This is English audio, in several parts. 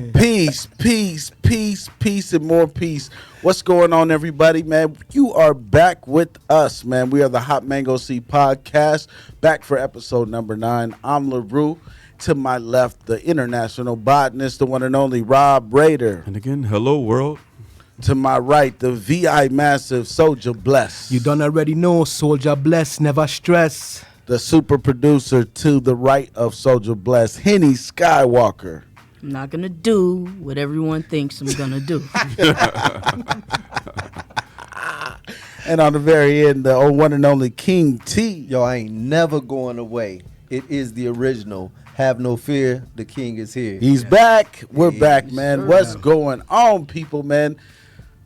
Peace, peace, peace, peace, and more peace. What's going on, everybody, man? You are back with us, man. We are the Hot Mango Seed Podcast, back for episode number 9. I'm LaRue. To my left, the international botanist, the one and only Rob Raider. And again, hello, world. To my right, the VI Massive Soldier Bless. You don't already know, Soldier Bless, never stress. The super producer to the right of Soldier Bless, Henny Skywalker. I'm not going to do what everyone thinks I'm going to do. And on the very end, the one and only King T. Yo, I ain't never going away. It is the original. Have no fear, the king is here. He's back. We're back, man. sir. What's going on, people, man?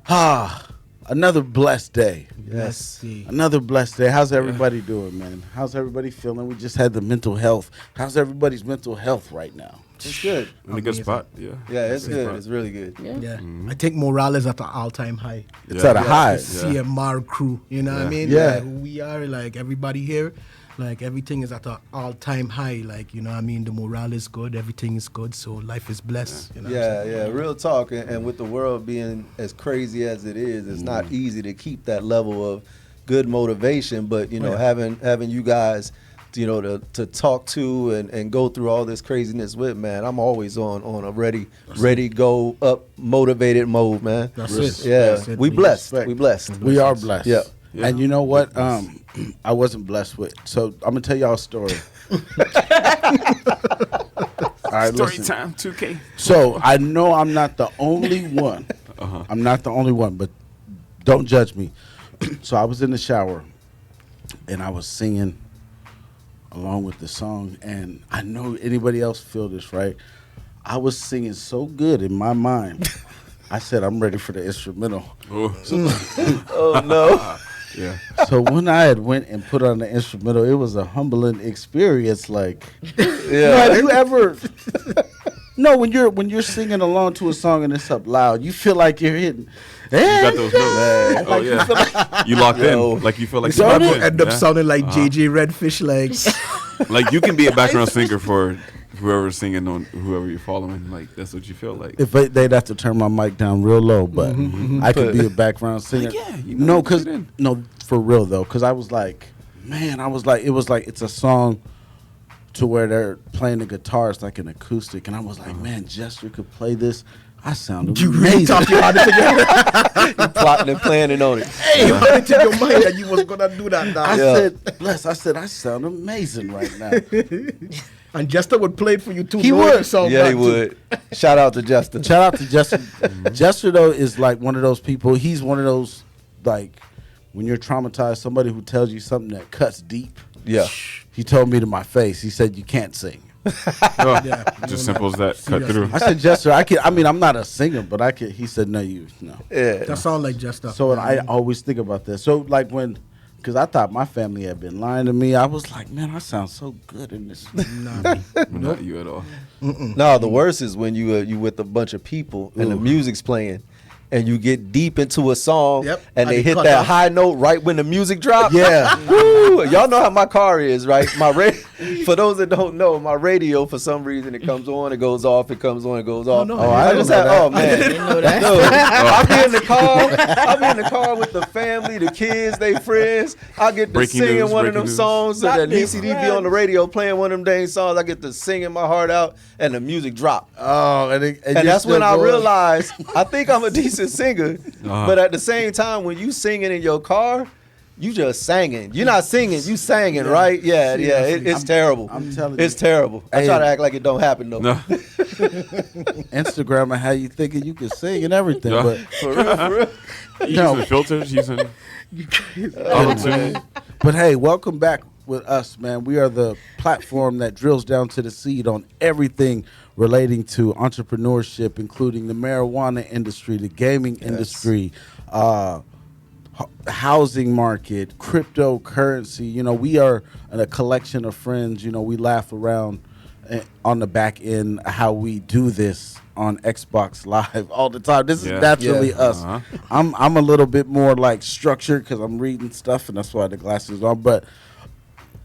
Another blessed day. Yes. Another blessed day. How's everybody doing, man? How's everybody feeling? We just had the mental health. How's everybody's mental health right now? It's good. In a good spot, yeah. Yeah, it's Good good. spot. It's really good. Yeah. Yeah, I think morale is at an all-time high. It's Yeah. at a high. CMR crew, you know what I mean? Yeah. Like, who we are, like everybody here, like everything is at an all-time high. Like, you know what I mean? The morale is good, everything is good, so life is blessed. You know what I'm Yeah, saying? yeah. Real talk. And with the world being as crazy as it is, it's not easy to keep that level of good motivation. But, you know, Yeah. having you guys, you know, to talk to and go through all this craziness with, man, I'm always on a ready, go up, motivated mode, man. That's Res- it. Yeah, That's it. we blessed. Respect. We blessed. We are blessed. Yeah. Yeah. And you know what? I wasn't blessed with. So I'm gonna tell y'all a story. All right, Story listen. time, 2K. So I know I'm not the only one. I'm not the only one, but don't judge me. So I was in the shower and I was singing along with the song, and I know anybody else feel this, right? I was singing so good in my mind. I said I'm ready for the instrumental. Oh, Oh, no. yeah. So when I had went and put on the instrumental, it was a humbling experience. Like, have you ever? No, when you're singing along to a song and it's up loud, you feel like you're hitting. You got those notes. Oh, yeah. You locked Yo. in. Like you feel like Some you're people locked in. end up Yeah. sounding like JJ Redfish, like Like you can be a background singer for whoever's singing on whoever you're following. Like that's what you feel like. If they'd have to turn my mic down real low, but I could be a background singer. yeah, you know, no, you because get in. no, for real though, because I was like, man, it was like it's a song to where they're playing the guitar, it's like an acoustic, and I was like, man, Jester could play this. I sound you really amazing. talk your heart together. You plotting and planning on it. Hey, you had it in your mind that you was gonna do that now. I Yeah. said, bless. I said, I sound amazing right now. And Jester would play it for you too. He knowing would. you sound Yeah, he bad, too. would. Shout out to Justin. Shout out to Jester. Jester though is like one of those people. He's one of those like when you're traumatized, somebody who tells you something that cuts deep. Yeah. He told me to my face. He said, "You can't sing." Oh, Yeah. just simple as that. Cut Seriously. through. I said, "Jester, I can." I mean, I'm not a singer, but I can. He said, "No, no." Yeah. That sound like Jester. So I always think about that. So like when, because I thought my family had been lying to me. I was like, man, I sound so good in this. Not you at all. No, the worst is when you with a bunch of people and the music's playing, and you get deep into a song, Yep. and they And hit cut that off. high note right when the music drops. Yeah. Woo! Y'all know how my car is, right? For those that don't know, my radio for some reason it comes on, it goes off, it comes on, it goes off. no, I I didn't just know had, that. oh man, Didn't know that. No, I'll be in the car. I'll be in the car with the family, the kids, they friends. I get to Breaking singing news, one of them breaking news. songs, so Not that their ECD be on the radio playing one of them dang songs. I get to singing my heart out, and the music drop. Oh, and And you're that's when still I going. realized I think I'm a decent singer, Uh-huh. but at the same time, when you singing in your car, you just singing. You're not singing, you singing, right? Yeah, yeah. It's terrible. I'm telling it's you. terrible. I Hey. try to act like it don't happen though. No. Instagram and how you thinking you can sing and everything, Yeah. but For real, for real. Using filters, using auto-tune. But hey, welcome back with us, man. We are the platform that drills down to the seed on everything relating to entrepreneurship, including the marijuana industry, the gaming industry, housing market, cryptocurrency. You know, we are a collection of friends. You know, we laugh around on the back end how we do this on Xbox Live all the time. This Yeah. is naturally Yeah. us. Uh-huh. I'm a little bit more like structured because I'm reading stuff, and that's why the glasses on. But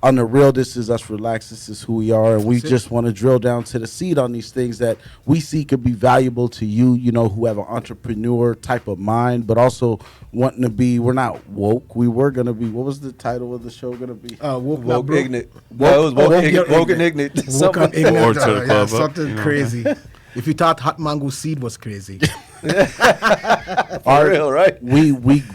on the real, this is us relaxed. This is who we are, and we just want to drill down to the seed on these things that we see could be valuable to you. You know, who have an entrepreneur type of mind, but also wanting to be. We're not woke. We were gonna be. What was the title of the show gonna be? Woke ignorant. No, it was woke and ignorant. Woke Something- up ignorant. Or to the club up, something you know. crazy. If you thought hot mango seed was crazy, For real, right? We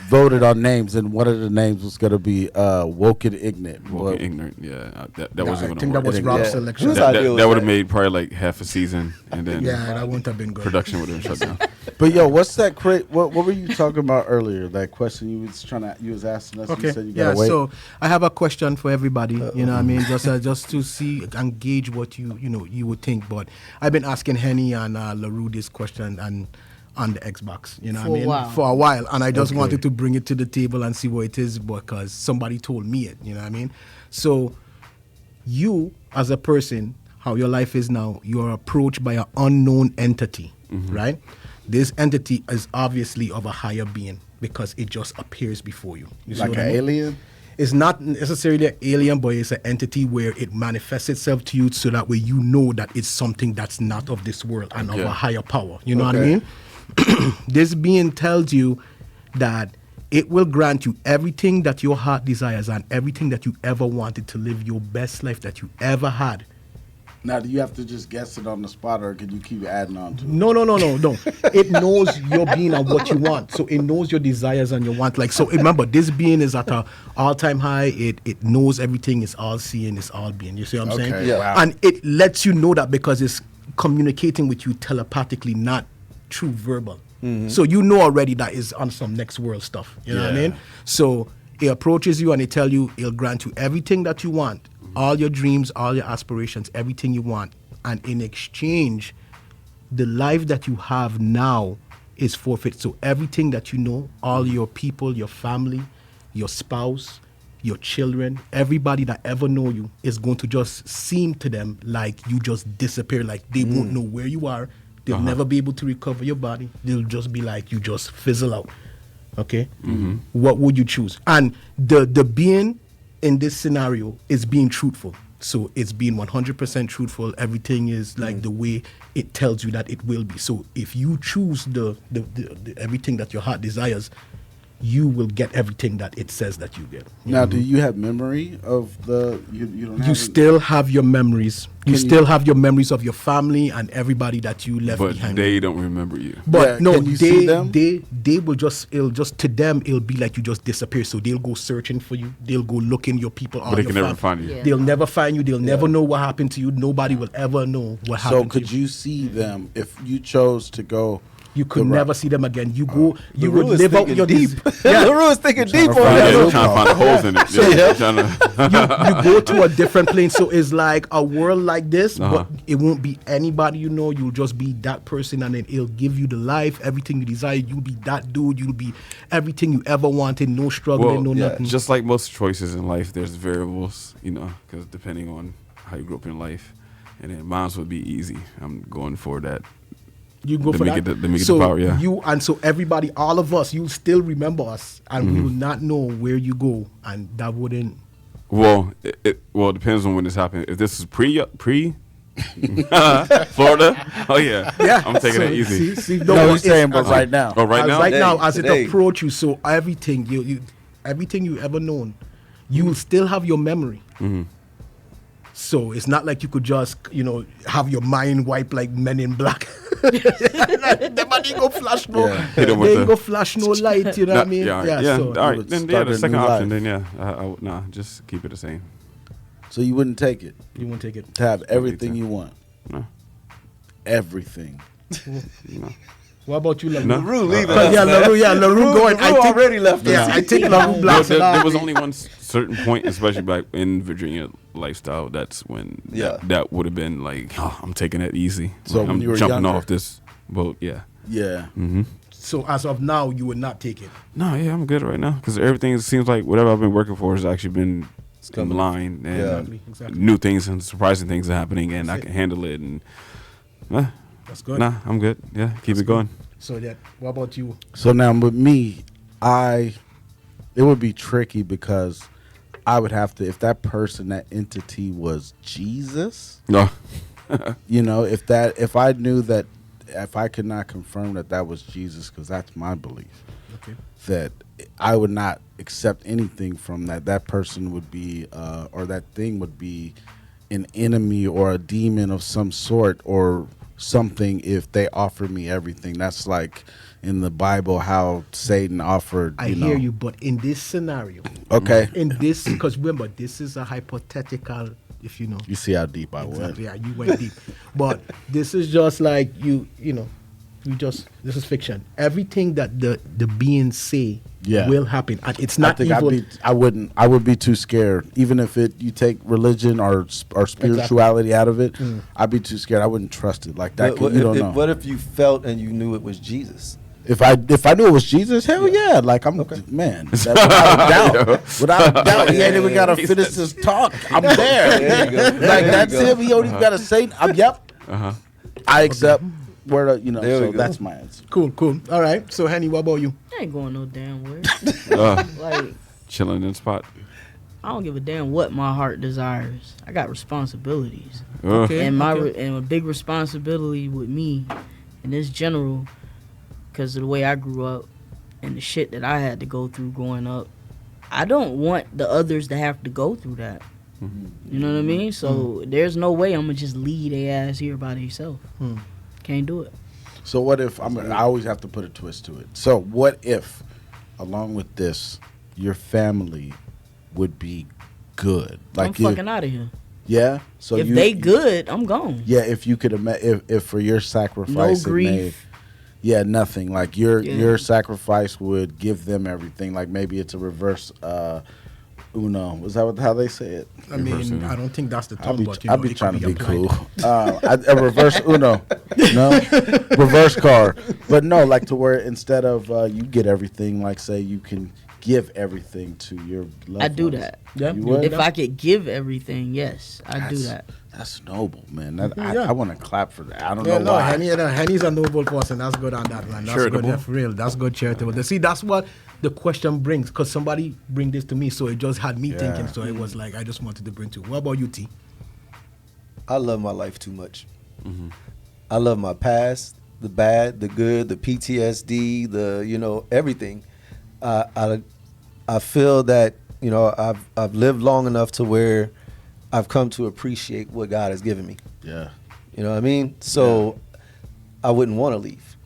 voted on names, and one of the names was gonna be woke and ignorant. Woke Well, and ignorant. Yeah, that I wasn't think gonna that work. was Yeah. Rob's Yeah. selection. Whose That, idea was that would have that? made probably like half a season, and then Yeah, that wouldn't have been good. production would have shut down. But yo, what's that? What were you talking about earlier? That question you was asking us. Okay. You said you Yeah. gotta wait. So I have a question for everybody. You know, what I mean, just to see and gauge what you would think. But I've been asking Henny and LaRue this question and on the Xbox. You know, For what I a mean, while. for a while, and I just Okay. wanted to bring it to the table and see what it is because somebody told me it. You know what I mean? So you, as a person, how your life is now, you are approached by an unknown entity, right? This entity is obviously of a higher being because it just appears before you. You see Like what an I mean? alien. It's not necessarily an alien, but it's an entity where it manifests itself to you so that way you know that it's something that's not of this world and of Yeah. a higher power. You know what I Okay. mean? This being tells you that it will grant you everything that your heart desires and everything that you ever wanted to live your best life that you ever had. Now, do you have to just guess it on the spot, or could you keep adding on to it? No. It knows your being and what you want. So it knows your desires and your want. Like, so remember, this being is at a all-time high. It knows everything. It's all seeing. It's all being. You see what I'm Okay, saying? yeah. wow. And it lets you know that because it's communicating with you telepathically, not through verbal. So you know already that is on some next world stuff. You know what I Yeah. mean? So it approaches you and it tell you it'll grant you everything that you want, all your dreams, all your aspirations, everything you want. And in exchange, the life that you have now is forfeit. So everything that you know, all your people, your family, your spouse, your children, everybody that ever know you is going to just seem to them like you just disappear, like they won't know where you are. They'll never be able to recover your body. They'll just be like you just fizzle out. Okay? What would you choose? And the being in this scenario is being truthful. So it's being 100% truthful. Everything is like the way it tells you that it will be. So if you choose the everything that your heart desires, you will get everything that it says that you get. Now, do you have memory of the? You don't have You it? still have your memories. You Can still have your memories of your family and everybody that you left But behind. they don't remember you. But Yeah, no, can you see them? they will just it'll just to them it'll be like you just disappear. So they'll go searching for you. They'll go looking your people. all they your can never find you. Yeah. They'll never find you. They'll never know what happened to you. Nobody will ever know what So happened could to you. you see them if you chose to go? You could the never route? see them again. You go. You LaRue would is live out thinking your deep. Yeah. LaRue is thinking deep to on find Yeah, that. out. they're trying to find the holes in it. Yeah, they're trying to, you go to a different plane. So it's like a world like this, Uh-huh. but it won't be anybody you know. You'll just be that person, and then it'll give you the life, everything you desire. You'll be that dude. You'll be everything you ever wanted. No struggling, no yeah, nothing. just like most choices in life, there's variables, because depending on how you grew up in life, and then mine would be easy. I'm going for that. You go to for make that. it the- to make it so the power, yeah. you and so everybody, all of us, you'll still remember us, and we will not know where you go, and that wouldn't. Well, it depends on when this happened. If this is pre Florida, oh yeah, Yeah, I'm taking so that easy. See, No, but he's saying, but as- right now. Oh, right as now? right now, Today, as today. it approach you, so everything everything you ever known, you will still have your memory. So it's not like you could just, have your mind wiped like Men in Black. Them body go flash no, Yeah. Hit 'em with they the- ain't go flash no light. You know what I mean? Yeah. So All right, would then yeah, start the a second new option, life. then nah, just keep it the same. So you wouldn't take it you won't take it. to have everything you want, No, everything. no. What about you, LaRue? No. LaRue leaving But us, yeah, man. LaRue going. LaRue already left Yeah, us. I think LaRue No, blasted there off. was only one certain point, especially back in Virginia lifestyle. That's when Yeah. that would have been like, oh, I'm taking it easy. So when I'm you were jumping younger. off this boat. Yeah. Yeah. So as of now, you would not take it. No, yeah, I'm good right now because everything seems like whatever I've been working for has actually been in coming. line and Yeah. Exactly. new things and surprising things are happening and I can handle it and That's good. nah, I'm good. Yeah, keep it going. So that. What about you? So now with me, it would be tricky because I would have to, if that person, that entity was Jesus, No. you know, if I knew that, if I could not confirm that that was Jesus, because that's my belief, Okay. that I would not accept anything from that. That person would be, or that thing would be an enemy or a demon of some sort or something if they offered me everything. That's like in the Bible how Satan offered, I you know. hear you, but in this scenario, Okay. in this, because remember, this is a hypothetical, if you know. You see how deep I went. Exactly, yeah, you went deep. But this is just like you know, this is fiction. Everything that the beings say Yeah. will happen, and it's I not think evil. I would be too scared. Even if you take religion or spirituality out of it, I'd be too scared. I wouldn't trust it like that. But You don't know. what if you felt and you knew it was Jesus? If I knew it was Jesus, hell yeah. Like man, that, without a doubt. Without a doubt. He ain't even gotta finish his talk. I'm there. There you go. Like There that's you go. him. He don't even gotta say yep. I accept where There we go. that's my answer. Cool. All right. So, Henny, what about you? I ain't going no damn where. Uh, Like, chilling in spot. I don't give a damn what my heart desires. I got responsibilities. Okay. And and a big responsibility with me in this general, because of the way I grew up and the shit that I had to go through growing up. I don't want the others to have to go through that. You know what I mean? So there's no way I'm gonna just leave their ass here by themselves. Can't do it. So what if I always have to put a twist to it. So what if, along with this, your family would be good? I'm Like fucking out of here. yeah. So If they good, I'm gone. Yeah, if you could if for your sacrifice No it made- grief. yeah, nothing. Like your Yeah. sacrifice would give them everything. Like maybe it's a reverse Uno. Was that how they say it? I mean, Reversing. I don't think that's the I'll term, be, but you I'll know, be it trying could to be applied. cool. A reverse Uno, no, reverse card. But no, like to where instead of you get everything, like say you can give everything to your loved I do ones. that. Yeah. You would? If I could give everything, yes, I do that. That's noble, man. That, Yeah. I want to clap for that. I don't Yeah, know no, why. Henny's a noble person. That's good on that, man. That's Charitable. good. That's real. That's good charitable. See, that's what the question brings, because somebody bring this to me, so it just had me Yeah. thinking. So it was like I just wanted to bring to. What about you, T? I love my life too much. I love my past, the bad, the good, the PTSD, the everything. I feel that I've lived long enough to where I've come to appreciate what God has given me. Yeah. You know what I mean? So I wouldn't want to leave.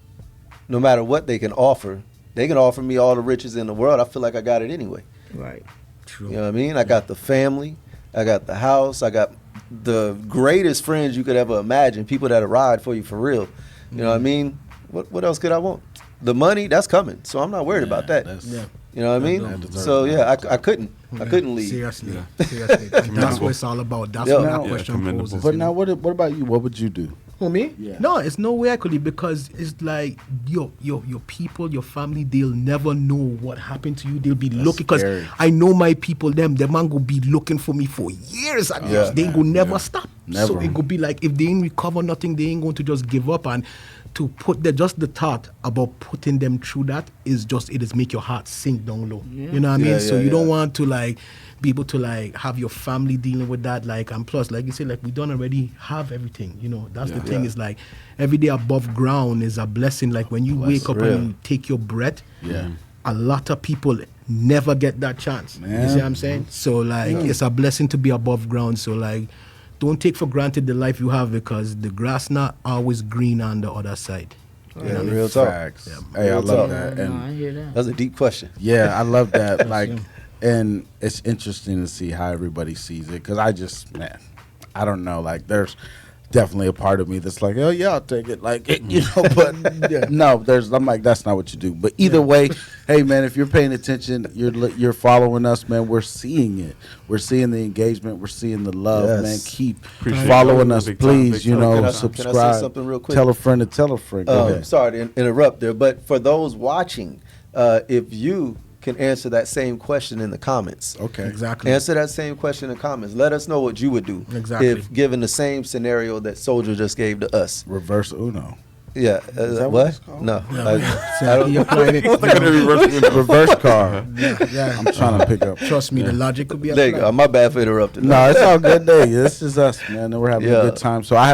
No matter what they can offer, they can offer me all the riches in the world. I feel like I got it anyway. Right. True. You know what I mean? I got the family, I got the house, I got the greatest friends you could ever imagine, people that'll ride for you for real. You know what I mean? What else could I want? The money, that's coming, so I'm not worried about that. Yeah. You know what I That mean? deserves So it. yeah, I couldn't leave. Seriously. Seriously. And that's what it's all about. That's Yeah. what Yeah, that question commendable. poses. But you now, know? what about you? What would you do? Who, me? Yeah. No, it's no way I could leave, because it's like your people, your family, they'll never know what happened to you. They'll be looking, because scary. I know my people, them man go be looking for me for years and years. They go never stop. So Never. it could be like, if they ain't recover nothing, they ain't going to just give up. And to put just the thought about putting them through that is just, it is make your heart sink down low. Yeah. You know what I mean? Yeah, So yeah, you don't yeah. want to like be able to like have your family dealing with that, like, and plus, like you say, like, we don't already have everything. You know, that's the thing. Yeah. Is like every day above ground is a blessing. Like when you wake up real. and you take your breath, Yeah. a lot of people never get that chance. You Man. see what I'm saying? So like it's a blessing to be above ground. So like don't take for granted the life you have, because the grass not always green on the other side. Yeah, real talk. Facts. Hey, I Real love talk. that. No, And I hear that. That's a deep question. yeah, I love that. Like, and it's interesting to see how everybody sees it. Because I don't know. Like, there's definitely a part of me that's like, oh yeah, I'll take it. Like, but no, I'm like, that's not what you do. But either way, hey man, if you're paying attention, you're following us, man. We're seeing it. We're seeing the engagement. We're seeing the love, Yes. man. Keep Appreciate following it. us, Big time, please. big You time. know, Can I say subscribe. something real quick? Tell a friend to tell a friend. Go ahead. Sorry to interrupt there, but for those watching, if you can answer that same question in the comments. Okay. Exactly. Answer that same question in the comments. Let us know what you would do Exactly. if given the same scenario that Soldier just gave to us. Reverse Uno. Yeah. that what What? it's called? No. So he applied it. Reverse car. Yeah. I'm trying to pick up. Trust me, the logic could be There you applied. go. My bad for interrupting. No, it's all good day. This is us, man. And we're having a Yeah. good time. So I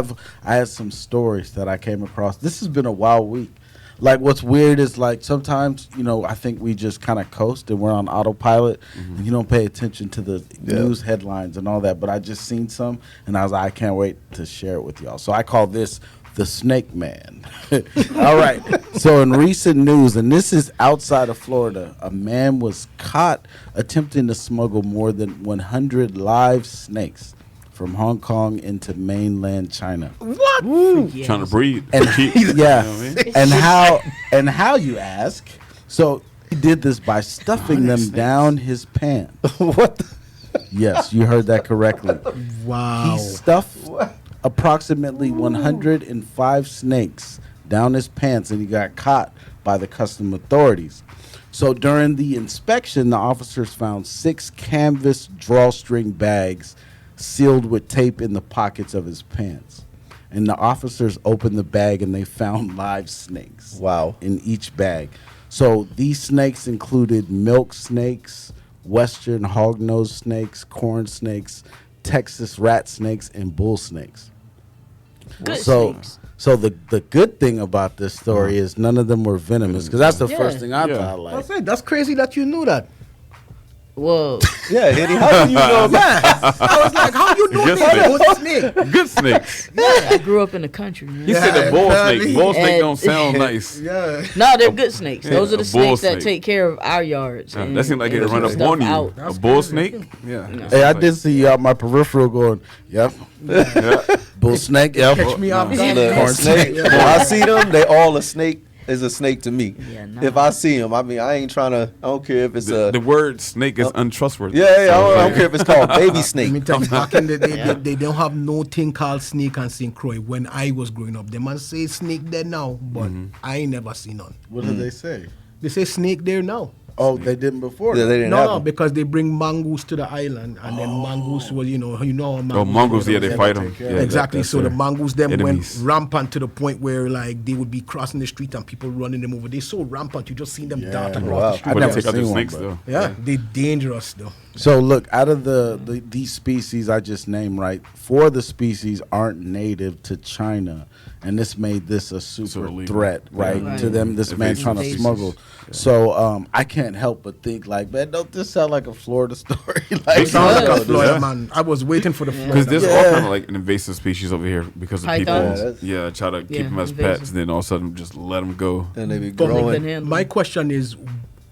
had some stories that I came across. This has been a wild week. Like what's weird is like sometimes, I think we just kind of coast and we're on autopilot and you don't pay attention to the news headlines and all that. But I just seen some and I was like, I can't wait to share it with y'all. So I call this the Snake Man. All right. So in recent news, and this is outside of Florida, a man was caught attempting to smuggle more than 100 live snakes from Hong Kong into mainland China. What? Trying to breed. And Cheap. yeah, You know what I mean? and how you ask? So he did this by stuffing them down his pants. What? Yes, you heard that correctly. Wow. He stuffed approximately 105 snakes down his pants, and he got caught by the custom authorities. So during the inspection, the officers found 6 canvas drawstring bags sealed with tape in the pockets of his pants. And the officers opened the bag and they found live snakes. Wow. In each bag. So these snakes included milk snakes, western hognose snakes, corn snakes, Texas rat snakes, and bull snakes. Good So snakes. the good thing about this story is none of them were venomous, because that's the first thing I Yeah. thought. Like, That's it. That's crazy that you knew that. Well, Yeah, Eddie, how do you know about I was like, how you know Good they was snake? Good snakes. I grew up in the country, man. He said the bull Yeah, snake. Bull snake and- don't sound nice. Yeah. No, they're good snakes. Those are a the bull snakes that snake. take care of our yards. Yeah, and- that seemed like and it'd run keep up stuff on you. out. A bull snake? Yeah. hey, I did see you out my peripheral going, yep, bull snake, yep. Catch me off guard. Look, Corn snake? snake. When I see them, they all a snake is a snake to me. Yeah, nah. If I see them, I mean, I ain't trying to. I don't care if it's The a. word snake is untrustworthy. Yeah, I So, don't care if it's called baby snake. Let me tell you, back in the day, Yeah. they don't have no thing called snake and St. Croix. When I was growing up, they man say snake there now, but I ain't never seen none. What did they say? They say snake there now. Oh, they didn't before. Yeah, they didn't No, have no, them. because they bring mongoose to the island, and then mongoose was, how Oh, mongoose, yeah, they Yeah, fight they them. take care Yeah, of Exactly. that's So the their mongoose them enemies. went rampant to the point where like they would be crossing the street and people running them over. They so rampant, you just seen them Yeah. dart across Wow. the street. I But never they take out the seen one, snakes but- though. Yeah, they dangerous though. So look, out of these species I just named, right, 4 of the species aren't native to China, and this made this a super illegal. threat, right, Right. to them. This man Invasive trying to species. smuggle. So I can't help but think like, man, don't this sound like a Florida story? Like, It sounds like a Yeah. Florida man. I was waiting for the Florida. Because there's all Yeah. kind of like an invasive species over here because of Pythons? people. Yeah, try to keep Yeah, them as invasive. pets, and then all of a sudden just let them go. And they be But They couldn't growing. handle My it. question is,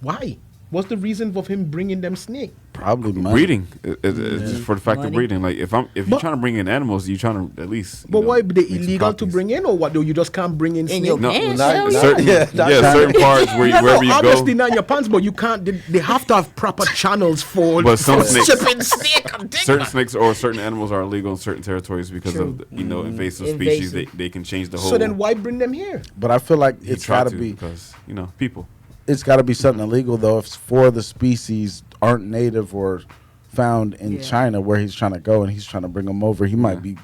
why? What's the reason of him bringing them snake? probably money. Breeding, it's just for the fact Money. of breeding. Like if you're But- trying to bring in animals, you're trying to at least. But why they make some illegal to copies. bring in, or what? Do you just can't bring in snake? your No, pants, not- hell not- yeah. Certain, Yeah, yeah, certain parts where Yeah, wherever no, you obviously go. not in your pants, but you can't. They have to have proper channels for, But some for snakes- shipping snake and thing. Certain snakes or certain animals are illegal in certain territories because True. of invasive species. Invasive. They can change the whole. So then why bring them here? But I feel like he it's tried got to be because people. it's got to be something illegal though. If 4 of the species aren't native or found in Yeah. China where he's trying to go, and he's trying to bring them over, he might be,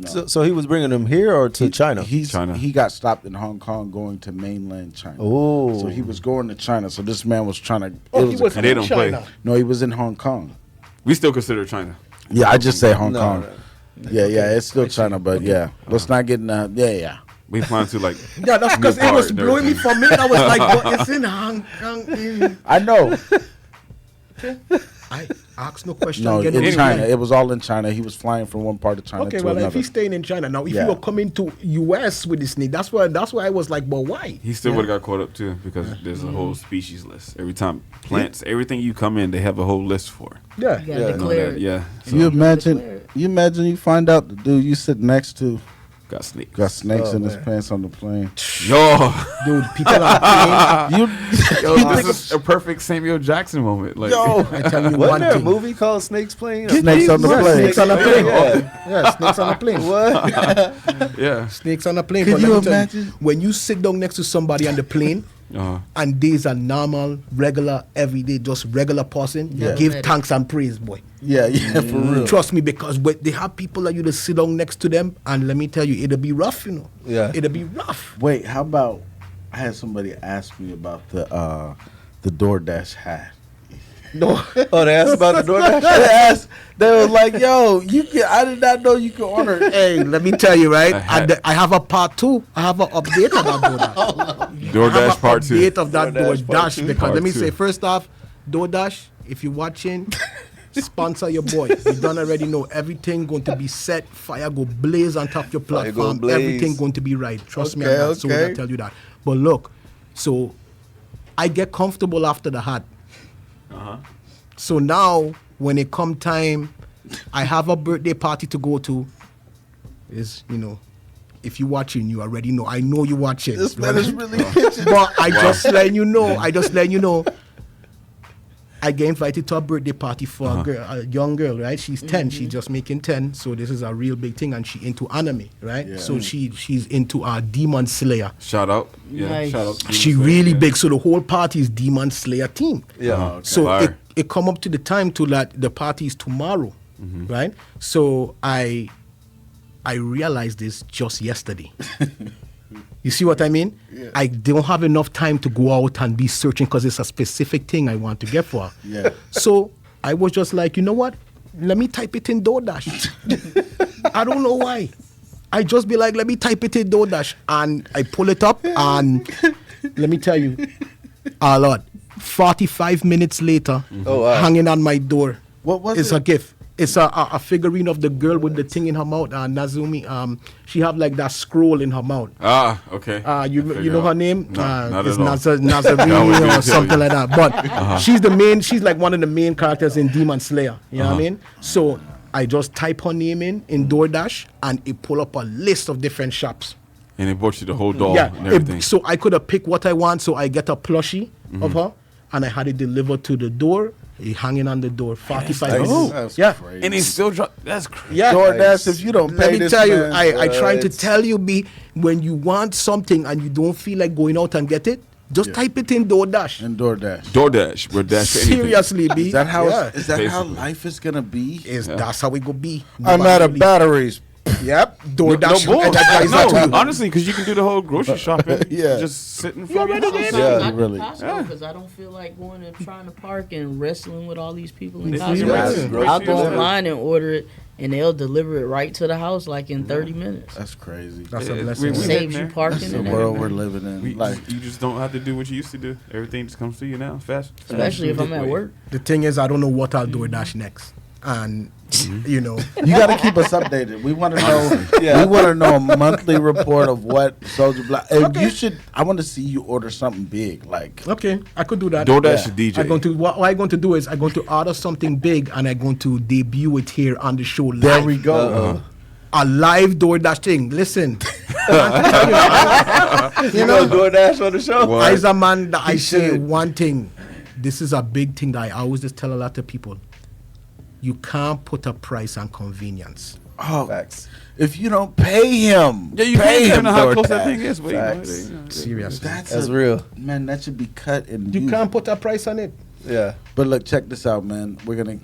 So he was bringing them here or to China? China. He got stopped in Hong Kong going to mainland China. Oh. So he was going to China. So this man was trying to. Oh, it he was was And they in don't play. China. no, he was in Hong Kong. We still consider China. Yeah, I just say Hong No, Kong. no. Yeah, it's still China, but yeah, let's not get in. Yeah. We flying to like. Yeah, that's because it was Newport and blowing me everything. for me. I was like, but it's in Hong Kong. I know. I asked no question. No, get in the China, reply. it was all in China. He was flying from one part of China Okay, to well, if another. he's staying in China now, if Yeah. you were coming to US with the snake, that's why I was like, but why? He still would have got caught up too because there's a whole species list. Every time plants, everything you come in, they have a whole list for. Yeah, You gotta Yeah. You know declare that, it. yeah. So you imagine? declare it. You imagine you find out the dude you sit next to got snakes. got snakes Oh, in his man. pants on the plane. Yo, dude, people are playing. You, this is a perfect Samuel Jackson moment. Like, yo, I tell you Wasn't one there a thing. movie called Snakes Plane? Snakes on the Yeah, plane. snakes on a plane. Yeah. Yeah, snakes on a plane. What? yeah. Snakes on a plane. Could But you let me tell imagine? when you sit down next to somebody on the plane, and days are normal, regular, everyday, just regular person, Yeah. give Never thanks and praise, boy. Yeah, for real. Trust me, because but they have people that you to sit down next to them, and let me tell you, it'll be rough, you know. Yeah. It'll be rough. Wait, how about I had somebody ask me about the DoorDash hat. No. Oh, they asked about the DoorDash. They was like, "Yo, you can." I did not know you could order. Hey, let me tell you, right? A hat. I have a part 2. I have an update of that DoorDash. I have DoorDash an part 2. update of that DoorDash part DoorDash two. because Part let me two. say, first off, DoorDash, if you're watching, sponsor your boy. You don't already know everything going to be set. Fire go blaze on top of your Fire go platform. blaze. Everything going to be right. Trust me, Okay, I'm not so okay. I tell you that. But look, so I get comfortable after the hat. So now, when it come time, I have a birthday party to go to. Is if you watching, you already know. I know you watching. This man is really pitching. But I just letting you know. I get invited to a birthday party for a girl, a young girl, right? She's 10. She's just making 10. So this is a real big thing, and she into anime, right? Yeah. So she's into Demon Slayer. Shout out. Yeah, Nice. shout out. She really big. So the whole party is Demon Slayer team. Yeah. Okay. So Fire. it come up to the time to that the party is tomorrow, right? So I realized this just yesterday. You see what I mean? Yeah. I don't have enough time to go out and be searching because it's a specific thing I want to get for her. Yeah. So I was just like, you know what? Let me type it in DoorDash. I don't know why. I just be like, let me type it in DoorDash. And I pull it up and let me tell you, a lot. 45 minutes later, Oh, wow. hanging on my door. What was It's it? a gift. It's a figurine of the girl with the thing in her mouth. Nazumi. She have like that scroll in her mouth. Okay. You know her name? No, not it's at all. That would be Nazarini or until something you- like that. But she's like one of the main characters in Demon Slayer. You know what I mean? So I just type her name in DoorDash and it pull up a list of different shops. And it bought you the whole doll Yeah, and everything. so I could have picked what I want. So I get a plushie of her and I had it delivered to the door. It hanging on the door. 45 nice. minutes. That's Yeah. crazy. and he still drop. That's crazy. Yeah. DoorDash, if you don't pay Let me this tell you, man, I trying to it's- tell you, B, when you want something and you don't feel like going out and get it, just Yeah. type it in DoorDash. and DoorDash. DoorDash. We're dash for anything. Seriously, B. Is that how? Yeah. Is that how Basically. life is gonna be? That's how it go be. I'm out of batteries. Yep. DoorDash. No, and that guy's not no, you. honestly, because you can do the whole grocery shopping. Yeah. Just sit in front of already your did house. it. Yeah. I really. because I don't feel like going and trying to park and wrestling with all these people in It's Costco. easy. I'll go Yeah. online and order it, and they'll deliver it right to the house like in 30 minutes. That's crazy. That's a Yeah, blessing. we- Saves there. you parking That's the and world everything. we're living in. We, Like, you just don't have to do what you used to do. Everything just comes to you now, fast. Especially if I'm at work. The thing is, I don't know what I'll DoorDash next. And, you know, you got to keep us updated. We want to know. Yeah. We want to know a monthly report of what Soldier Black. And you should. I want to see you order something big. Like, okay, I could do that. DoorDash Yeah. DJ. I'm going to what I'm going to do is I'm going to order something big and I'm going to debut it here on the show live. there we go. A live DoorDash thing. Listen, You know, DoorDash on the show. as a man that I He say should. one thing. This is a big thing that I always just tell a lot of people. You can't put a price on convenience. Oh, Facts. if you don't pay him, Yeah, you pay can't him. know how close that DoorDash. thing is. But you know, Facts. Seriously. That's real. Man, that should be cut and You used. can't put a price on it. Yeah. But look, check this out, man. We're gonna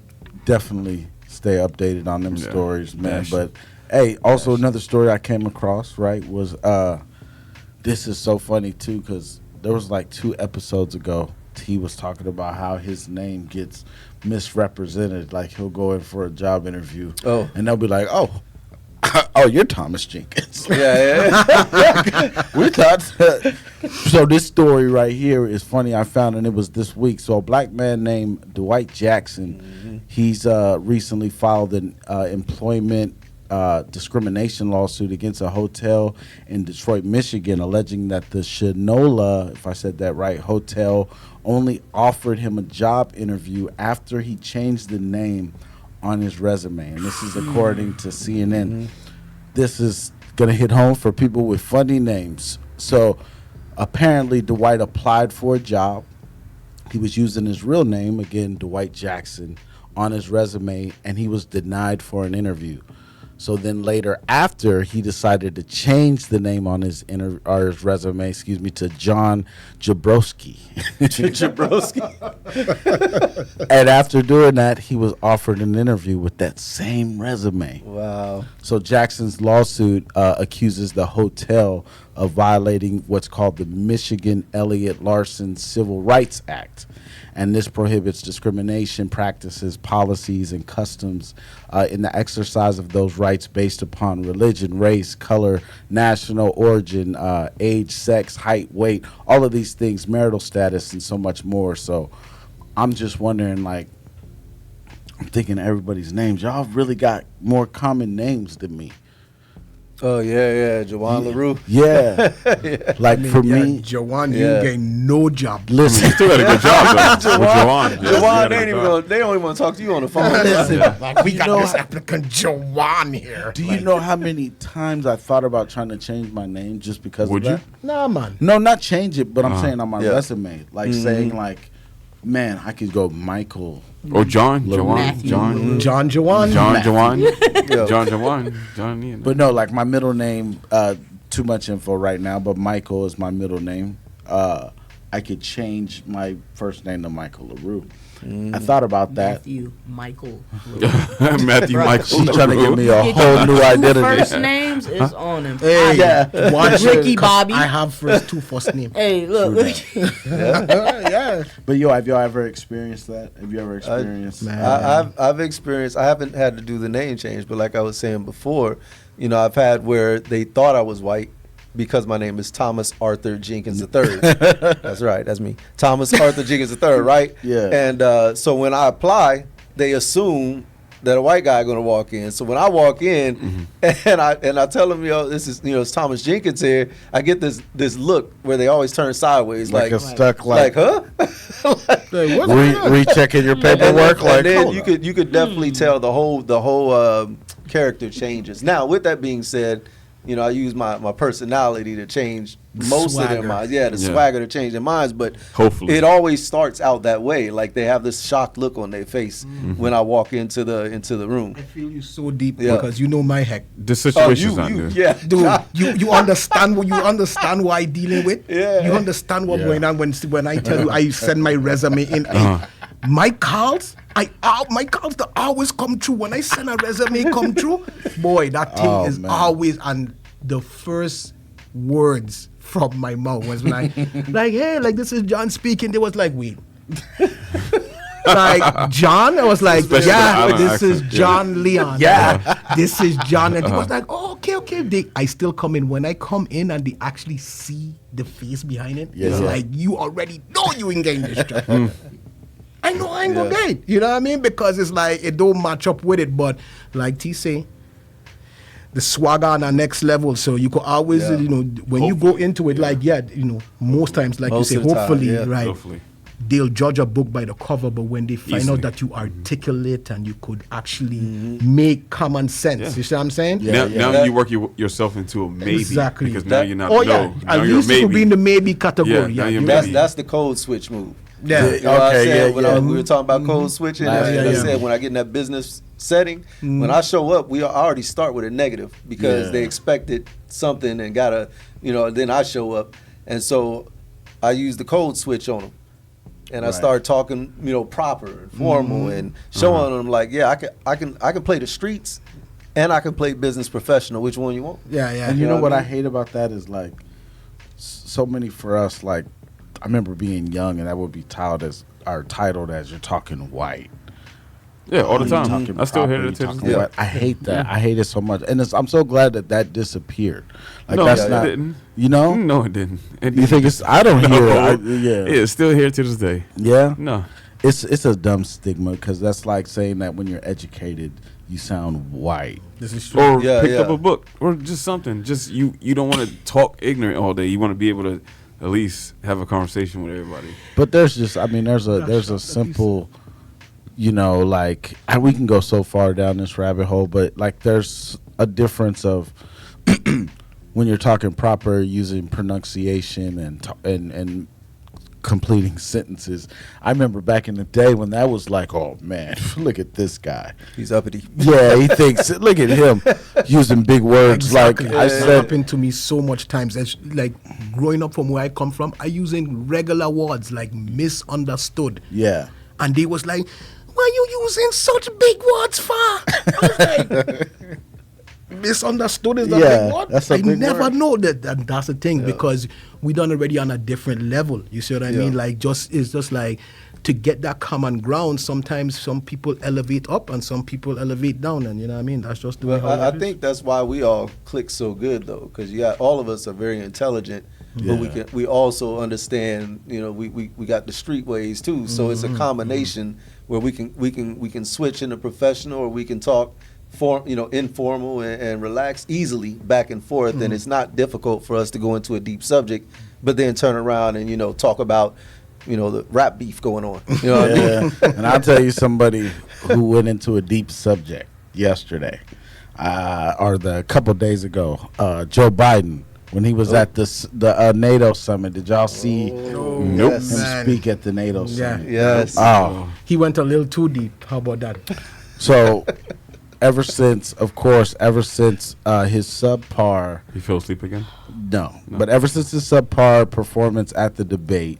definitely stay updated on them Yeah. stories, man. Dash. But hey, also another story I came across, right, was this is so funny too, because there was like 2 episodes ago, he was talking about how his name gets misrepresented. Like he'll go in for a job interview, Oh. and they'll be like, "Oh, oh, you're Thomas Jenkins." Yeah, yeah. We thought so. This story right here is funny. I found, and it was this week. So a black man named Dwight Jackson, he's recently filed an employment discrimination lawsuit against a hotel in Detroit, Michigan, alleging that the Shinola, if I said that right, hotel only offered him a job interview after he changed the name on his resume. And this is according to CNN. This is going to hit home for people with funny names. So apparently Dwight applied for a job. He was using his real name, again, Dwight Jackson, on his resume, and he was denied for an interview. So then later, after he decided to change the name on his or his resume, to John Jabrowski. And after doing that, he was offered an interview with that same resume. Wow. So Jackson's lawsuit accuses the hotel of violating what's called the Michigan Elliott Larson Civil Rights Act. And this prohibits discrimination practices, policies, and customs in the exercise of those rights based upon religion, race, color, national origin, age, sex, height, weight, all of these things, marital status, and so much more. So I'm just wondering, like, I'm thinking of everybody's names. Y'all really got more common names than me. Oh yeah, Jawan LaRue. Yeah. Like for me, Jawan, Yeah. you gain no job. listen. Still had a good job though. With Jawan. Yeah, Jawan, he had a good job. they don't even want to talk to you on the phone. Listen, Like, we got know- this applicant Jawan here. Do you know how many times I thought about trying to change my name just because Would of you? that? Nah, man. No, not change it, but I'm saying on my Yeah. resume, like saying like, man, I could go Michael. Oh, John, LaRue. Jawan, Matthew. John, John Jawan. John, Jawan, Yeah. John, Jawan, John. Yeah. But no, like my middle name, too much info right now, but Michael is my middle name. I could change my first name to Michael LaRue. I thought about that. Matthew Michael. Matthew Michael. She's trying to LaRue. give me a Get whole your new two identity. First names is on him. Hey, Yeah. watch Ricky it, 'cause Bobby. I have first two first name. Hey, look. Yeah. But yo, have y'all ever experienced that? Have you ever experienced? Man. I've experienced. I haven't had to do the name change, but like I was saying before, you know, I've had where they thought I was white because my name is Thomas Arthur Jenkins III. That's right. That's me, Thomas Arthur Jenkins III. Right. Yeah. And so when I apply, they assume that a white guy going to walk in. So when I walk in and I tell them, this is it's Thomas Jenkins here, I get this look where they always turn sideways, like a stuck, like huh? Like, what's going on? rechecking your And then- paperwork. Like, and then hold up. you could definitely tell the whole character changes. Now, with that being said, I use my personality to change most of their Swagger. minds. Yeah, the Yeah. swagger to change their minds, but Hopefully. it always starts out that way. Like they have this shocked look on their face when I walk into the room. I feel you so deep Yeah. because you know my heck. This situation's not good. yeah, Dude, you understand what I dealing with? Yeah. You understand what's Yeah. going on when I tell you I send my resume in. Hey, my calls that always come true. When I send a resume come true, boy, that thing Oh, is man. always, and the first words from my mouth was like, hey, like this is John speaking. They was like, wait. Like John, I was like, Especially the yeah, island this is accent, yeah. John Leon. Yeah, this is John, and he was like, oh, okay. I still come in. When I come in and they actually see the face behind it, it's Yeah. like you already know you ain't getting this job. I know I ain't gonna get it. You know what I mean? Because it's like it don't match up with it. But like T say, the swagger on the next level. So you could always, Yeah. when you go into it, like most times, like Most you of say, the time, hopefully, yeah. right. Hopefully. They'll judge a book by the cover, but when they find Easily. out that you articulate and you could actually make common sense, Yeah. you see what I'm saying? Yeah. Now you work yourself into a maybe. Exactly. Because now That- you're not. Oh no, yeah, now at you're least it could be in the maybe Yeah, category. now you're That's maybe. that's the code switch move. Yeah. You know what I'm Okay, saying? yeah, When yeah. we were talking about code switching, Nice, and yeah, I yeah. said when I get in that business setting, when I show up, I already start with a negative because Yeah. they expected something and gotta, then I show up, and so I use the code switch on them, and I Right. start talking, proper and formal, and showing them like, yeah, I can play the streets, and I can play business professional. Which one you want? Yeah, yeah. And you You know know what what I I hate about that is like so many for us. Like I remember being young, and that would be titled as you're talking white. Yeah, all the You time. talking I still hear proper, it you to this talking day. white. I hate that. I hate it so much, and I'm so glad that disappeared. Like No, that's it not. didn't. You know. No, it didn't. You think it's? I don't hear it. Yeah. It's still here to this day. Yeah. No. It's a dumb stigma because that's like saying that when you're educated, you sound white. This is true. Or Yeah, picked yeah. up a book or just something. Just you don't want to talk ignorant all day. You want to be able to at least have a conversation with everybody. But there's a simple, like we can go so far down this rabbit hole, but like there's a difference of when you're talking proper using pronunciation and completing sentences. I remember back in the day when that was like, oh man, look at this guy. He's uppity. Yeah, he thinks. Look at him using big words. Exactly. Like I That said, happened to me so much times. It's like growing up from where I come from, I using regular words like misunderstood. yeah. And they was like, why you using such big words for? I was like, misunderstood is a Yeah, big word. that's a I big never word. know that that's the thing because we done already on a different level. You see what I mean? Yeah. Like it's just like to get that common ground, sometimes some people elevate up and some people elevate down, and you know what I mean? That's just the way Well, how I it is. think that's why we all click so good though, because all of us are very intelligent, but we also understand. You know, we got the street ways too, so it's a combination where we can switch into professional, or we can talk informal and relax easily back and forth, and it's not difficult for us to go into a deep subject, but then turn around and talk about the rap beef going on. You know what I mean? Yeah. And I'll tell you somebody who went into a deep subject yesterday, or the couple days ago. Joe Biden, when he was at the NATO summit. Did y'all see him Yes. speak at the NATO Yeah. summit? Yes. Oh, He went a little too deep. How about that? so ever since his subpar. He fell asleep again. No, but ever since his subpar performance at the debate,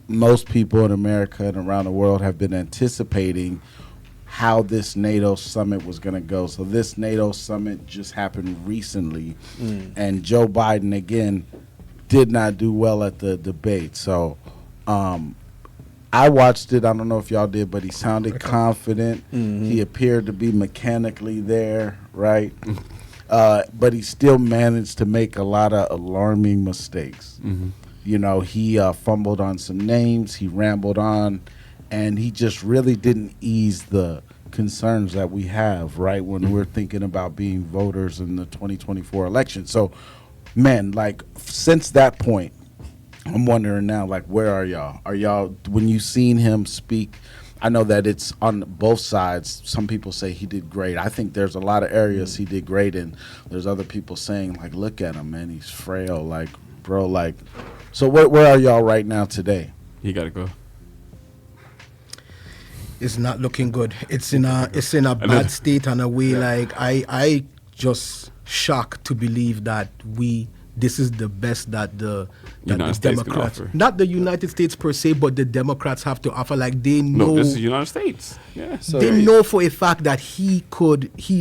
most people in America and around the world have been anticipating how this NATO summit was going to go. So this NATO summit just happened recently, and Joe Biden again did not do well at the debate. So I watched it. I don't know if y'all did, but he sounded confident. He appeared to be mechanically there, right? But he still managed to make a lot of alarming mistakes. He fumbled on some names. He rambled on, and he just really didn't ease the concerns that we have, right, when we're thinking about being voters in the 2024 election. So, man, like, since that point, I'm wondering now, like, where are y'all? Are y'all, when you seen him speak, I know that it's on both sides. Some people say he did great. I think there's a lot of areas he did great in. There's other people saying, like, look at him, man, he's frail. Like, bro, like, so where are y'all right now today? He got to go. It's not looking good. It's in a bad state in a way. Like I just shocked to believe that this is the best that the United States can Democrats, offer. not the United States per se, but the Democrats have to offer. Like they know, No, this is the United States. Yeah. So they know for a fact that he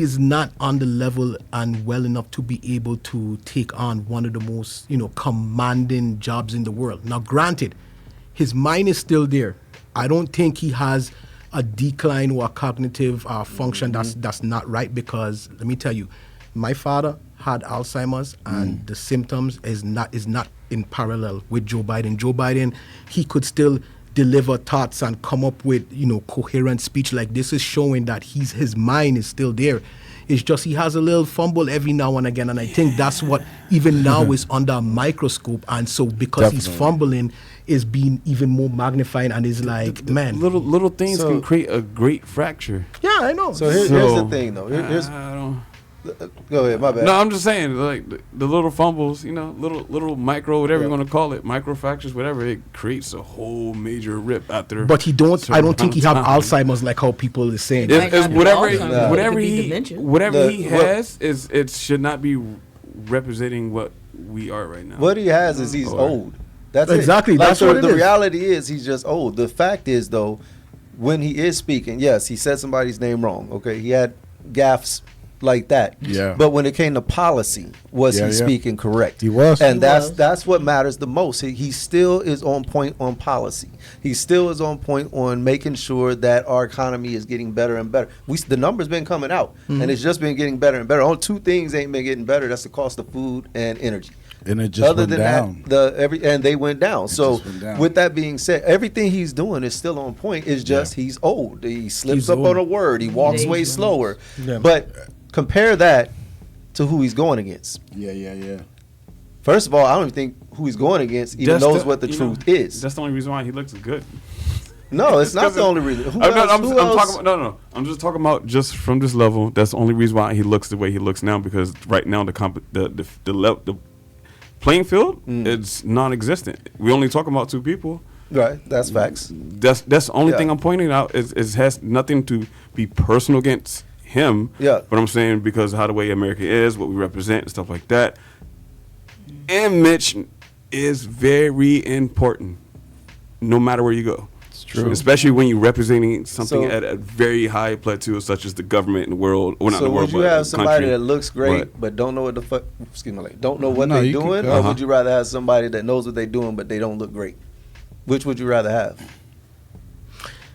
is not on the level and well enough to be able to take on one of the most commanding jobs in the world. Now, granted, his mind is still there. I don't think he has a decline or a cognitive function that's not right, because let me tell you, my father had Alzheimer's and the symptoms is not in parallel with Joe Biden. Joe Biden, he could still deliver thoughts and come up with coherent speech. Like, this is showing that his mind is still there. It's just he has a little fumble every now and again, and I think that's what even now is under a microscope. And so because he's Definitely. fumbling, is being even more magnified, and is like, man, Little things So- can create a great fracture. yeah, I know. So here's So, the thing, though. I don't. Go ahead, my bad. No, I'm just saying, like the little fumbles, little micro, whatever you want to call it, micro fractures, whatever, it creates a whole major rip after. But I don't certain think he amount have of time. Alzheimer's like how people is saying. Might It's not be whatever, Alzheimer's, whatever it could be he, dementia. whatever The- he what- has it should not be representing what we are right now. What he has is he's Or- old. That's Exactly, It. Like, that's what it the is. reality is he's just old. The fact is, though, when he is speaking, yes, he said somebody's name wrong. Okay, he had gaffes like that. Yeah. But when it came to policy, was Yeah, he yeah. speaking correct? He was. And He that's was. that's what matters the most. He still is on point on policy. He still is on point on making sure that our economy is getting better and better. The numbers been coming out, and it's just been getting better and better. Only two things ain't been getting better. That's the cost of food and energy. And it just Other went than down. that, and they went down. So just went down. with that being said, everything he's doing is still on point. It's just he's old. He slips He's up old. on a word. He walks Age way limits. slower. Yeah. But compare that to who he's going against. Yeah. First of all, I don't even think who he's going against even Just knows the- what the you truth know, is. That's the only reason why he looks good. No, it's not 'cause the only reason. Who I'm, not- else? I'm Who else? talking about no. I'm just talking about just from this level. That's the only reason why he looks the way he looks now. Because right now the playing field, it's non-existent. We only talk about two people. Right, that's facts. That's the only Yeah. thing I'm pointing out. It has nothing to be personal against him. Yeah. But I'm saying because of how the way America is, what we represent, and stuff like that. Image is very important, no matter where you go. It's true. Especially when you're representing something So- at a very high plateau, such as the government in the world, or not So the world, would you but have the somebody country. that looks great But- but don't know what the fuck? Excuse me, like don't know what No, they're you can doing, go. or would you rather have somebody that knows what they're doing but they don't look great? Which would you rather have?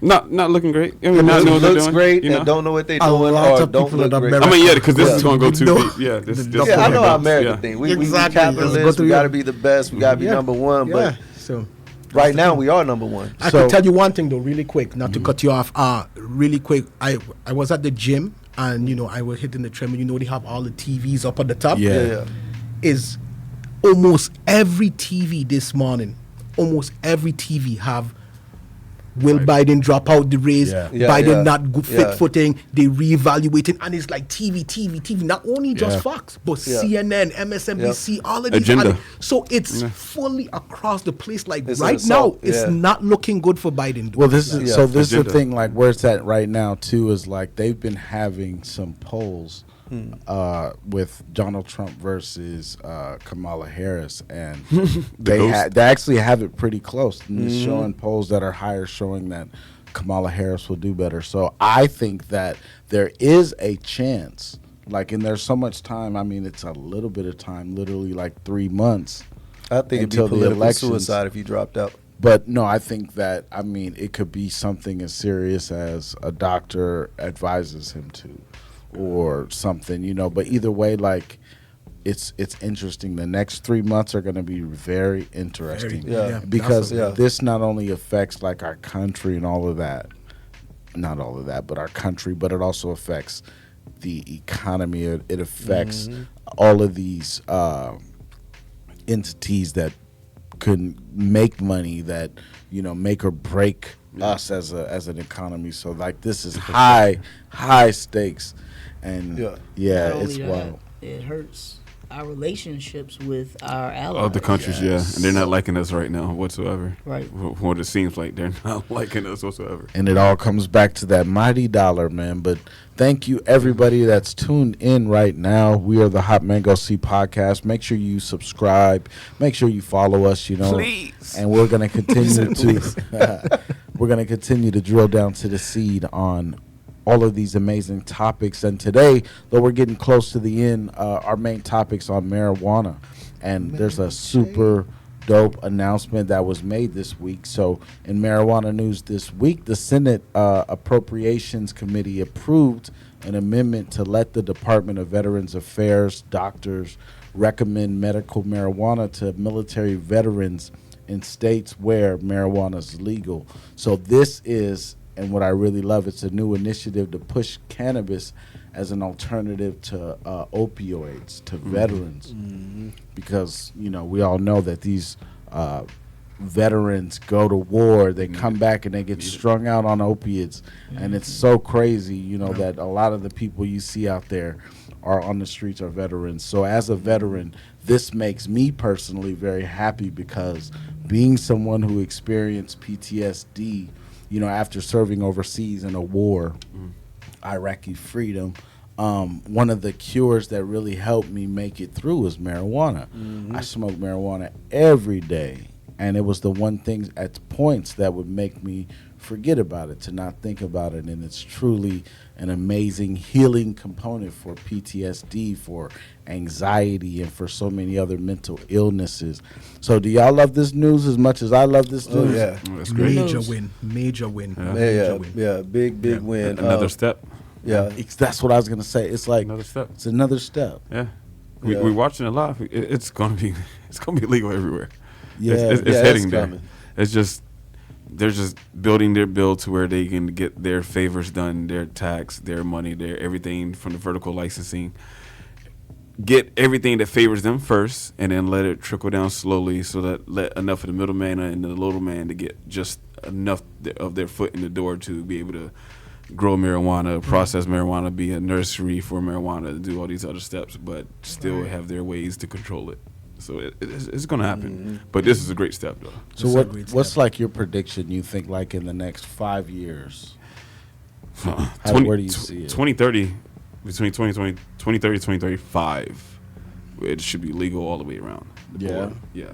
Not looking great. I mean, not Who know what they're looks doing, great you know? and don't know what they're A doing, lot or of don't people look in great. America- I mean, yeah, because this is going to go too No. deep. Yeah, this The- is Yeah, I know going how to- American yeah. thing. We Exactly. Let's go capitalists. through We got to it. be the best. We got to be Yeah. number one. Yeah. But So right now, we are number one. I So- could tell you one thing though, really quick, not to cut you off. Really quick. I was at the gym and I was hitting the treadmill. They have all the TVs up at the top. Yeah. Yeah. Is almost every TV this morning, almost every TV have will Biden drop out the race? Yeah. Yeah, Biden yeah. not good fit Yeah. footing. They reevaluating, and it's like TV. Not only just Yeah. Fox, but Yeah. CNN, MSNBC, all of these. Agenda. other- So it's fully across the place. Like It's an right now, assault, it's yeah. not looking good for Biden. dude. Well, this is Yeah. so. This is Agenda. the thing. Like where it's at right now too is like they've been having some polls with Donald Trump versus Kamala Harris, and they ghost. they actually have it pretty close. And it's showing polls that are higher, showing that Kamala Harris will do better. So I think that there is a chance. Like, and there's so much time. I mean, it's a little bit of time, literally like 3 months. I think it'd be Until the political elections. suicide if you dropped out. But no, I think that it could be something as serious as a doctor advises him to, or something, But either way, like it's interesting. The next 3 months are going to be very interesting, Yeah. because Yeah. this not only affects like our country and all of that, not all of that, but our country, but it also affects the economy. It affects all of these entities that could make money, that make or break us as an economy. So like this is high stakes, and Yeah. Not it's only that, wild. it hurts our relationships with our allies. Other countries, yeah, and they're not liking us right now whatsoever. Right. What it seems like, they're not liking us whatsoever. And it all comes back to that mighty dollar, man. But thank you, everybody that's tuned in right now. We are the Hot Mango C podcast. Make sure you subscribe. Make sure you follow us. Please. And we're gonna continue to we're gonna continue to drill down to the seed on all of these amazing topics. And today, though we're getting close to the end, our main topic's on marijuana, and there's a super dope announcement that was made this week. So in marijuana news this week, the Senate Appropriations Committee approved an amendment to let the Department of Veterans Affairs doctors recommend medical marijuana to military veterans in states where marijuana is legal. So this is, and what I really love, it's a new initiative to push cannabis as an alternative to opioids to veterans, because we all know that these veterans go to war, they come back and they get strung out on opiates, and it's so crazy, that a lot of the people you see out there are on the streets are veterans. So as a veteran, this makes me personally very happy, because being someone who experienced PTSD, after serving overseas in a war, Iraqi freedom, one of the cures that really helped me make it through was marijuana. I smoked marijuana every day, and it was the one thing at points that would make me forget about it, to not think about it. And it's truly an amazing healing component for PTSD, for anxiety, and for so many other mental illnesses. So do y'all love this news as much as I love this Oh news? yeah, That's great. Major knows? win. Major win. Yeah. yeah, win. yeah. Big win. Another step. Yeah, That's what I was gonna say. It's like Another step. it's another step. Yeah. Yeah. We're watching it live. It's gonna be legal everywhere. Yeah, it's yeah, heading it's there. coming. It's just they're just building their bill to where they can get their favors done, their tax, their money, their everything from the vertical licensing. Get everything that favors them first, and then let it trickle down slowly, so that let enough of the middleman and the little man to get just enough of their foot in the door to be able to grow marijuana, process marijuana, be a nursery for marijuana, do all these other steps, but still have their ways to control it. So it's going to happen. But this is a great step, though. So It's a great what's step. like your prediction? You think like in the next 5 years? Where do you see it? 2030, between 2030 2035, it should be legal all the way around. the Yeah. board. Yeah.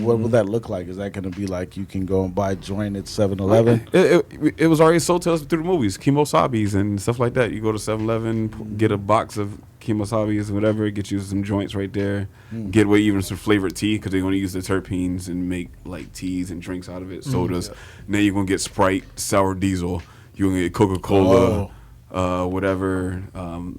What will that look like? Is that going to be like you can go and buy a joint at 7-Eleven? It was already sold to us through the movies, Kimosabis and stuff like that. You go to 7-Eleven, get a box of Kimosabis, whatever, get you some joints right there. Get away even some flavored tea because they're going to use the terpenes and make like teas and drinks out of it, sodas. Now you're going to get Sprite, sour diesel. You're going to get Coca-Cola. Whatever,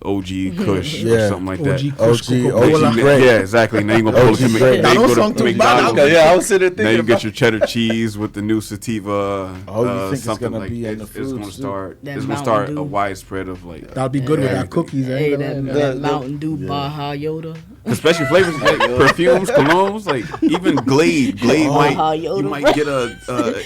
OG Kush Yeah. or something like that. OG Kush, OG Coca-Cola. Great. Yeah, exactly. Now you're gonna pull OG it to Great. That don't sound too bad. McDonald's. Yeah, I was sitting there Now thinking you about get your cheddar cheese with the new sativa. Oh, you think it's something gonna like be in the it's foods, gonna too? start. That It's gonna Mountain start Dew. a widespread of like, That'll be good with our everything. cookies. Hey, Eh? that The- Mountain Dew Baja Yoda. especially flavors like perfumes, colognes, like even Glade. Glade Baja you Yoda. might get a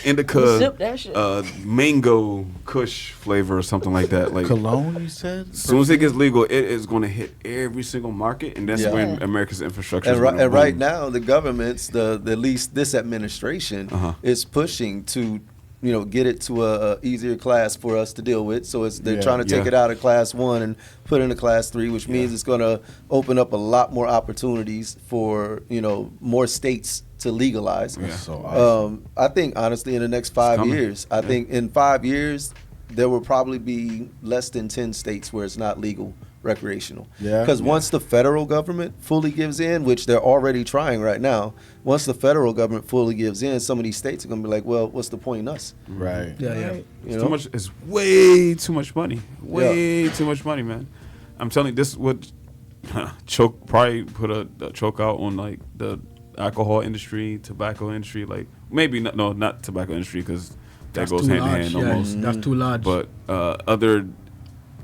indica Sip that shit. mango Kush flavor or something like that. Like Cologne, you said? as soon as it gets legal, it is going to hit every single market, and that's Yeah. when America's infrastructure. And, is right, gonna and right boom. now, the government's at least this administration is pushing to, get it to a easier class for us to deal with. So they're Yeah. trying to take Yeah. it out of class 1 and put it into class 3, which means it's going to open up a lot more opportunities for more states to legalize. Yeah. That's so awesome. I think honestly, in the next 5 coming. years, I think in 5 years there will probably be less than 10 states where it's not legal recreational. Yeah. Because once the federal government fully gives in, which they're already trying right now, once the federal government fully gives in, some of these states are going to be like, well, what's the point in us? Right. Yeah, yeah. Right. You It's know? too much. It's way too much money. Way too much money, man. I'm telling you, this would probably put a choke out on like the alcohol industry, tobacco industry. Like maybe not tobacco industry because that That's goes too hand in large. hand Yeah, almost. that's too large. But other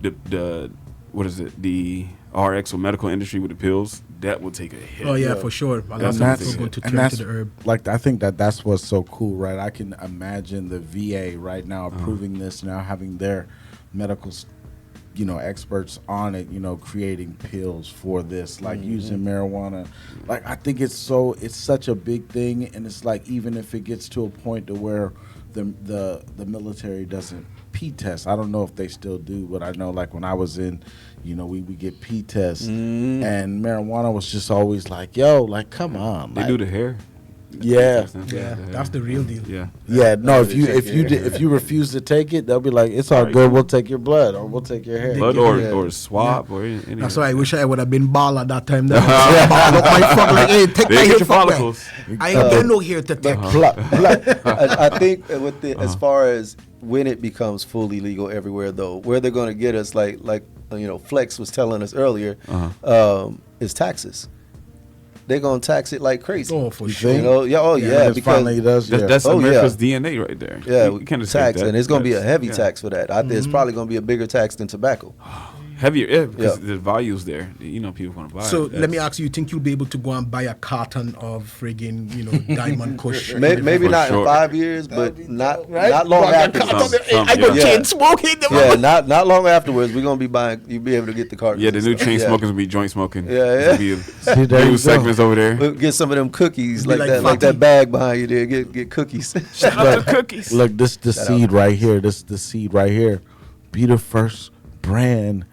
the what is it? The RX or medical industry with the pills that will take a hit. Oh yeah, for sure. A lot That's of what I'm people are going to and turn that's to the herb. like I think that's what's so cool, right? I can imagine the VA right now approving this, now having their medical, experts on it, creating pills for this, like using marijuana. Like I think it's such a big thing, and it's like even if it gets to a point to where the military doesn't P test. I don't know if they still do, but I know like when I was in, we get P tests, and marijuana was just always like, yo, like come on, They like, do the hair. yeah. Yeah, that's the real deal. Yeah. Yeah, no. If you check your hair. if you refuse to take it, they'll be like, "It's all good. We'll take your blood, or we'll take your hair." Blood Yeah. or swab or any. That's why I wish I would have been ball at that time. Ball up my fuck like, hey, take They my get hair your fuck back. follicles. I ain't got no hair to take. Pluck, pluck. I think with as far as when it becomes fully legal everywhere, though, where they're going to get us, like Flex was telling us earlier, is taxes. They're going to tax it like crazy. Oh, for You sure. think? Yeah, Because because finally it does. Yeah. That's Oh, yeah. America's DNA right there. yeah, You can't escape tax, that. and it's going to be a That's- heavy yeah. tax for that. I think it's probably going to be a bigger tax than tobacco. Heavier, yeah, because Yeah. the value's there. People want to buy. So it. let me That's- ask you: you think you'll be able to go and buy a carton of friggin', Diamond Kush? Maybe For not sure. in 5 years, but not long Go and after. get a carton. Some- Hey, I go yeah. chain smoking. Yeah, not long afterwards. We're gonna be buying. You'll be able to get the cartons. Yeah, the and new stuff. chain Yeah. smokers will be joint smoking. Yeah, yeah. There'll be See, there you new go. segments over there. We'll get some of them cookies Be like like that, like Fatty. that bag behind you there. Get cookies. Shout out to cookies. Look, this the seed right here. This the seed right here. Be the first brand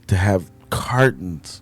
to have cartons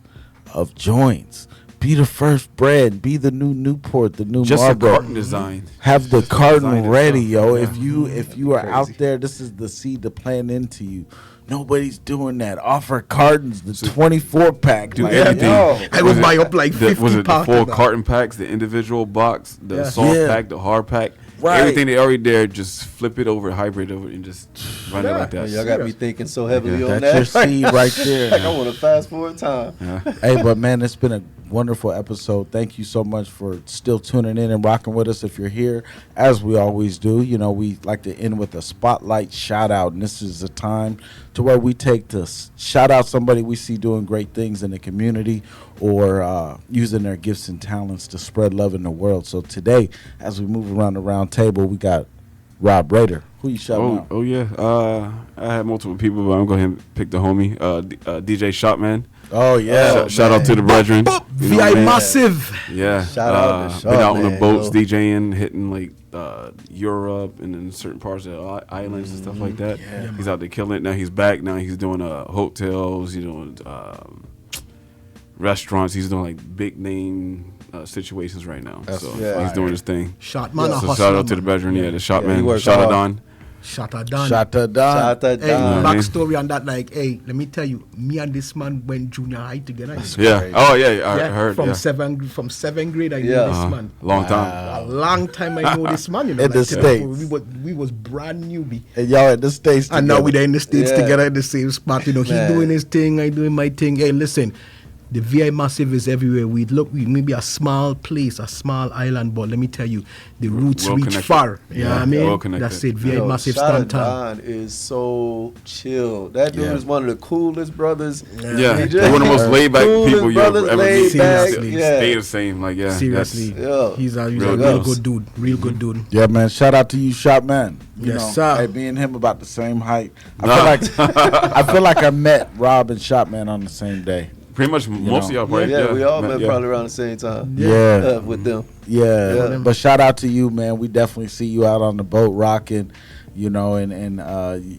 of joints. Be the first brand. Be the new Newport, the new Just a Marlboro. carton design. Have the Just carton design ready, itself. yo. Yeah. If you are out there, this is the seed to plant into you. Nobody's doing that. Offer cartons, the 24 pack. Do like, everything. yo. I will buy up like 50 Was it the packs full of that. carton packs, the individual box, the Yeah. soft Yeah. pack, the hard pack, Right. everything they already there, just flip it over, hybrid over, and just run it like that. Y'all got me thinking so heavily on That's that. your seed right there. Like I want to fast forward time. Hey, but man, it's been a wonderful episode. Thank you so much for still tuning in and rocking with us. If you're here, as we always do, we like to end with a spotlight shout out. And this is a time to where we take to shout out somebody we see doing great things in the community or using their gifts and talents to spread love in the world. So today, as we move around the round table, we got Rob Raider. Who you shouting out? Oh yeah. I had multiple people, but I'm going to pick the homie, DJ Shotman. Oh yeah. Shout out to the brethren. Boop, You know what I VI mean? Massive. Yeah. Shout out to Been out on the Shotman, boats, yo. DJing, hitting like Europe and in certain parts of the islands and stuff like that. He's out there killing it. Now he's back. Now he's doing hotels. He's doing restaurants. He's doing like big name situations right now. So yeah. he's doing his thing. Shot man, a So hustler, shout out to the man. brethren. Yeah, the shot Yeah, he man. works Shout out hard. Don. Shot her done. Shout to Don. Shout out Hey, Don. man. backstory on that, like, hey, let me tell you, me and this man went junior high together. Yeah. Crazy. Oh yeah. I Yeah, heard. from Yeah. seventh grade, I knew Yeah. this man. Long time. A long time I know this man, you know. In the States. We was brand newbie. And y'all at the States And now we there in the States Yeah. together in the same spot. You know, he Man. doing his thing, I doing my thing. Hey, listen, the VI Massive is everywhere. We may be a small place, a small island, but let me tell you, the roots well reach connected. far. You know what I mean? well connected. That's it. VI Yo, Massive shout out stand tall. Don is so chill. That dude Yeah. is one of the coolest brothers. Yeah, He one just- of the most laid back Coolest people you brothers, ever laid meet. back, Stay- yeah. Stay the same. Like yeah. Seriously. Yeah. He's a Real real deals. good dude. Real good dude. Yeah, man. Shout out to you, Shot Man. You Yes, know, sir. Hey, me and him about the same height. I feel like I met Rob and Shot Man on the same day. Pretty much most of y'all probably. Yeah, we all met yeah. probably around the same time. Yeah. With them. Yeah. Yeah. But shout out to you, man. We definitely see you out on the boat rocking, you know, and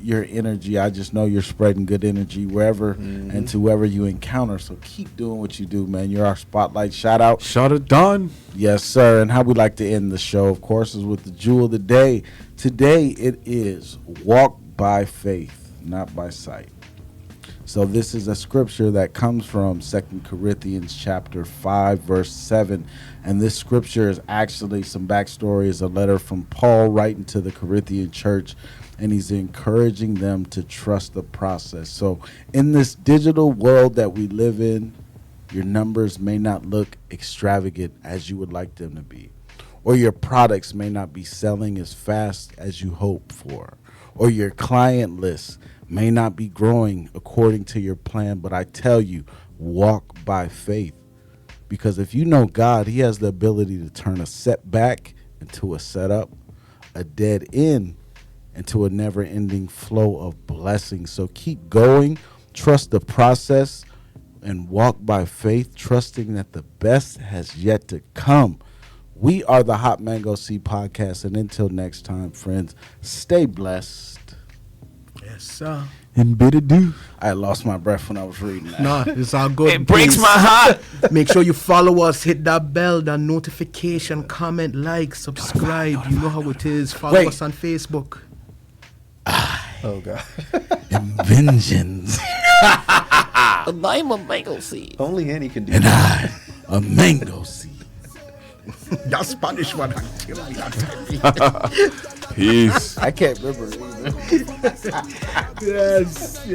your energy. I just know you're spreading good energy wherever and to whoever you encounter. So keep doing what you do, man. You're our spotlight. Shout out. Shout out Don. Yes, sir. And how we like to end the show, of course, is with the jewel of the day. Today it is walk by faith, not by sight. So this is a scripture that comes from 2 Corinthians chapter 5, verse 7. And this scripture is actually, some backstory, is a letter from Paul writing to the Corinthian church. And he's encouraging them to trust the process. So in this digital world that we live in, your numbers may not look extravagant as you would like them to be. Or your products may not be selling as fast as you hope for. Or your client list may not be growing according to your plan. But I tell you, walk by faith. Because if you know God, he has the ability to turn a setback into a setup, a dead end into a never-ending flow of blessings. So keep going, trust the process, and walk by faith, trusting that the best has yet to come. We are the Hot Mango Seed Podcast, and until next time, friends, stay blessed. Yes, sir. And bid adieu. I lost my breath when I was reading that. Nah, it's all good. It breaks Please my heart. make sure you follow us, hit that bell, that notification, comment, like, subscribe. You know how it is. Follow Wait. us on Facebook. Oh God. And vengeance, Only Henny can do and that. I, a mango seed. That Spanish one. Kill me that time. Peace. I can't remember it either. Yes.